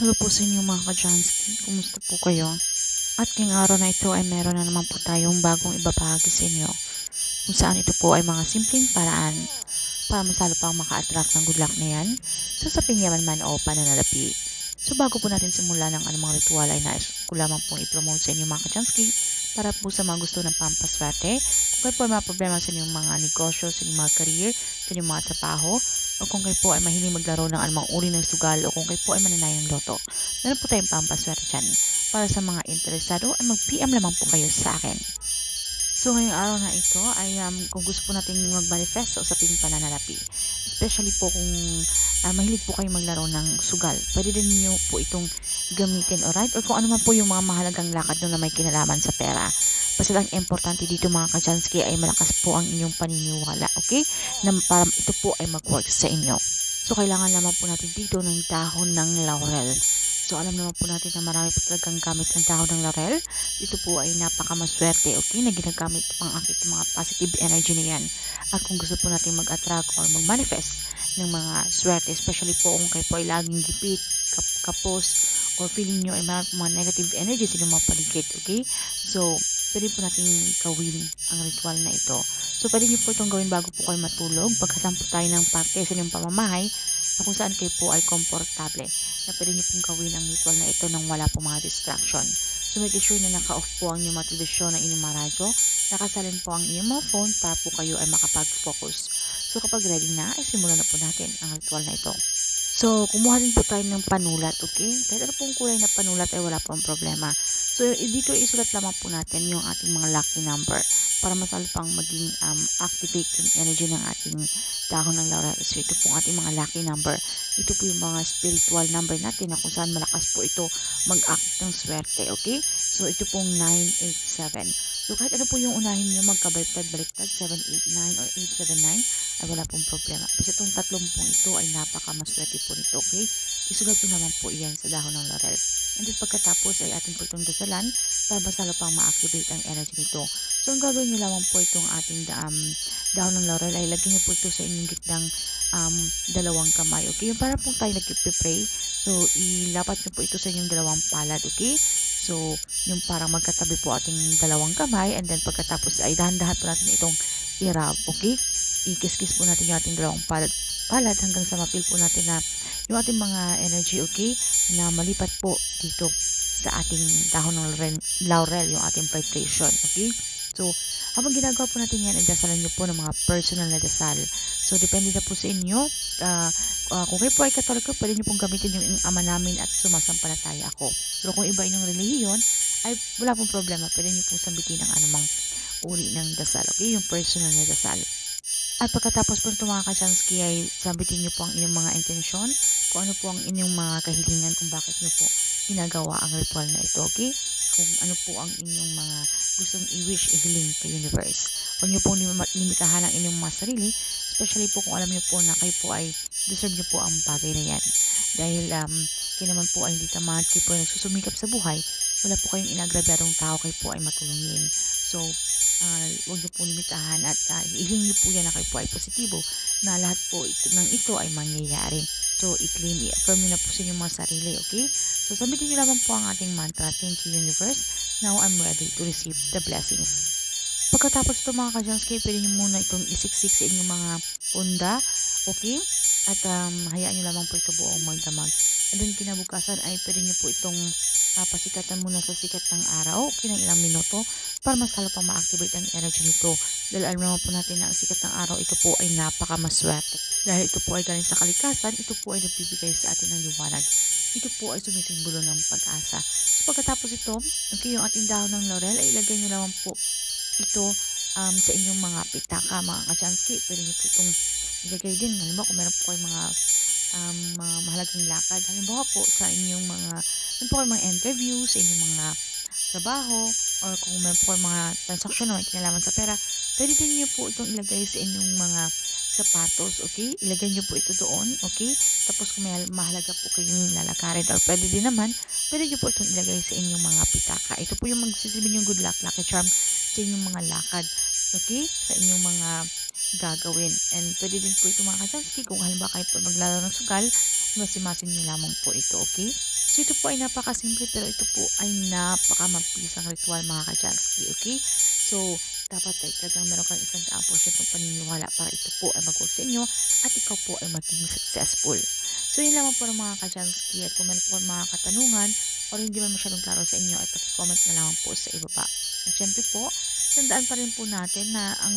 Hello po sa inyo mga ka-Jansky. Kumusta po kayo? At ngayong araw na ito ay meron na naman po tayong bagong ibabahagi sa inyo. Kung saan ito po ay mga simpleng paraan para mas lalo pang maka-attract ng good luck na yan sa saping yaman man o pananalapi. So bago po natin simula ng anumang ritual ay nais ko lamang pong i-promote sa inyo mga ka-Jansky para po sa mga gusto ng pampaswerte. Kung kayo po ay mga problema sa inyong mga negosyo, sa inyong mga career, sa inyong mga trabaho, o kung kayo po ay mahiling maglaro ng anumang uri ng sugal o kung kayo po ay mananay ng loto, meron po tayong pampaswerte dyan. Para sa mga interesado ay mag-PM lamang po kayo sa akin. So ngayong araw na ito ay kung gusto po nating mag-manifest sa usaping pananalapi, especially po kung mahilig po kayo maglaro ng sugal, pwede din niyo po itong gamitin, alright? Or kung ano man po yung mga mahalagang lakad na may kinalaman sa pera. Basta lang importante dito mga ka-Jansky ay malakas po ang inyong paniniwala, okay? Na para ito po ay mag-work sa inyo. So kailangan lamang po natin dito ng dahon ng laurel. So alam naman po natin na marami po talagang gamit ang dahon ng laurel. Ito po ay napakamaswerte, okay, na ginagamit pang akit ng mga positive energy na yan. At kung gusto po natin mag-attract or mag-manifest ng mga swerte, especially po kung kayo po ay laging gipit, kapos, or feeling nyo ay marami mga negative energy sa inyong mga paligid, okay? So, pwede po natin gawin ang ritual na ito. So, pwede nyo po itong gawin bago po kayo matulog. Pagkasampo tayo ng parte sa inyong pamamahay na kung saan kayo po ay komportable, na pwede nyo pong gawin ang ritual na ito nang wala po mga distraction. So, make sure na naka-off po ang inyong mga telebisyon, ang inyong mga radyo, nakasalin po ang inyong mga phone para po kayo ay makapag-focus. So, kapag ready na, ay simulan na po natin ang ritual na ito. So, kumuha din po tayo ng panulat, okay? Kahit ano pong kulay na panulat ay wala pong problema. So, dito isulat lamang po natin yung ating mga lucky number para mas lalo pang maging activate yung energy ng ating dahon ng laurel. So, ito pong ating mga lucky number. Ito po yung mga spiritual number natin na kung saan malakas po ito mag-act ng swerte, okay? So, ito pong 987. So, kahit ano po yung unahin nyo, magkabaliktad-baliktad, 789 or 879, ay wala pong problema. Kasi itong tatlong pong ito ay napakamaswerte po nito, okay? Isulat nyo naman po iyan sa dahon ng laurel. And then pagkatapos ay ating po itong dasalan para mas lalo pang ma-activate ang energy nito. So, ang gagawin nyo lamang po itong ating dahon ng laurel ay lagyan nyo po ito sa inyong gitnang dalawang kamay, okay? Yung para pong tayo nag-pray. So, ilapat nyo po ito sa inyong dalawang palad, okay? So, yung parang magkatabi po ating dalawang kamay, and then pagkatapos ay dahan-dahan po natin itong i-rub, okay? I-kiss-kiss po natin yung ating dalawang palad hanggang sa mapil po natin na yung ating mga energy, okay, na malipat po dito sa ating dahon ng laurel, yung ating vibration, okay? So, habang ginagawa po natin yan, dasalan nyo po ng mga personal na dasal. So, depende na po sa inyo. Kung kayo po ay katoliko, pwede nyo pong gamitin yung ama namin at sumasampalataya ako. Pero kung iba inyong relihiyon, ay wala pong problema. Pwede nyo pong sambitin ng anumang uri ng dasal. Okay? Yung personal na dasal. At pagkatapos po nito mga ka-Chansky ay sambitin nyo po ang inyong mga intensyon, kung ano po ang inyong mga kahilingan, kung bakit nyo po ginagawa ang ritual na ito, okay? Kung ano po ang inyong mga gustong i-wish, i-hiling kay universe. Huwag nyo po limitahan ang inyong mga sarili, especially po kung alam nyo po na kayo po ay deserve nyo po ang bagay na yan. Dahil kayo naman po ay hindi tamad, kayo po ay nagsusumikap sa buhay, wala po kayong inagrabyadong tao, kayo po ay matulungin. So, huwag niyo po limitahan at ihiling niyo po yan na kayo po ay positibo na lahat po ng ito ay mangyayari. So, i-claim, i-affirm niyo na po sa inyong mga sarili, okay? So, sabihin niyo naman po ang ating mantra, thank you universe, now I'm ready to receive the blessings. Pagkatapos ito mga ka-Jansky, pwede niyo muna itong isiksik sa inyong mga punda, okay? At hayaan niyo lamang po ito buong magdamag. And then kinabukasan ay pwede niyo po itong pasikatan muna sa sikat ng araw, okay, ng ilang minuto, para mas lalo pa ma-activate ang energy nito. Dahil alam naman po natin na ang sikat ng araw, ito po ay napakamaswerte. Dahil ito po ay galing sa kalikasan, ito po ay nagbibigay sa atin ng liwanag. Ito po ay sumisimbolo ng pag-asa. So pagkatapos ito, okay, yung ating dahon ng laurel ay ilagay nyo naman po ito sa inyong mga pitaka, mga ka-Chansky. Pwede nyo po itong ilagay din. Halimbawa kung meron po kayong mga mahalagang lakad. Halimbawa po sa inyong mga mga interview, sa inyong mga trabaho, or kung meron po kayong mga transaksyon na may kinalaman sa pera, pwede din nyo po itong ilagay sa inyong mga sapatos, okay? Ilagay nyo po ito doon, okay? Tapos kung may mahalaga po kayong lalakarin, or pwede din naman, pwede nyo po itong ilagay sa inyong mga pitaka. Ito po yung magsisilbi yung good luck, lucky charm sa inyong mga lakad, okay? Sa inyong mga gagawin. And pwede din po ito mga ka-Chansky kung halimbawa kayo po maglalaro ng sugal, masimasin nyo lamang po ito, okay? So ito po ay napakasimple pero ito po ay napakamabisang ritual mga ka-Jansky, okay? So dapat ay talagang meron kang 100% paniniwala para ito po ay mag-work sa inyo at ikaw po ay maging successful. So yun lamang po ng mga ka-Jansky at kung meron po mga katanungan or hindi man masyadong klaro sa inyo ay paki-comment na lang po sa ibaba. At syempre po, tandaan pa rin po natin na ang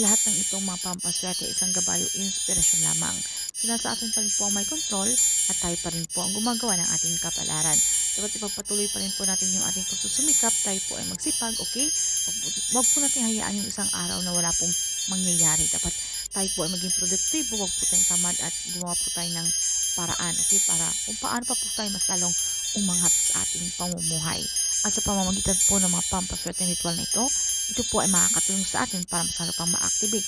lahat ng itong mga pampaswerte isang gabayo inspirasyon lamang. So nasa atin pa rin po ang may control at tayo pa rin po ang gumagawa ng ating kapalaran. Dapat ipagpatuloy pa rin po natin yung ating pagsusumikap, tayo po ay magsipag, okay? Wag po natin hayaan yung isang araw na wala pong mangyayari. Dapat tayo po ay maging produktibo, wag po tayong tamad at gumawa po tayo ng paraan, okay? Para kung paano pa po tayo mas lalong umangat sa ating pamumuhay. At sa pamamagitan po ng mga pampaswerte ritual na ito po ay makakatulong sa atin para mas lalo pang ma-activate,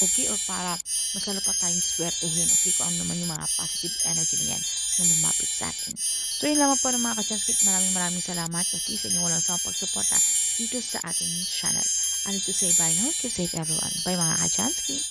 okay? Or para mas lalo pa tayong swertehin, okay? Kung ano naman yung mga positive energy na yan na lumapit sa atin. So yun lamang po ng mga ka-Chanskit. Maraming salamat, okay, sa inyong walang sawang pagsuporta dito sa ating channel. And to say bye now, keep safe everyone. Bye mga ka-Chanskit.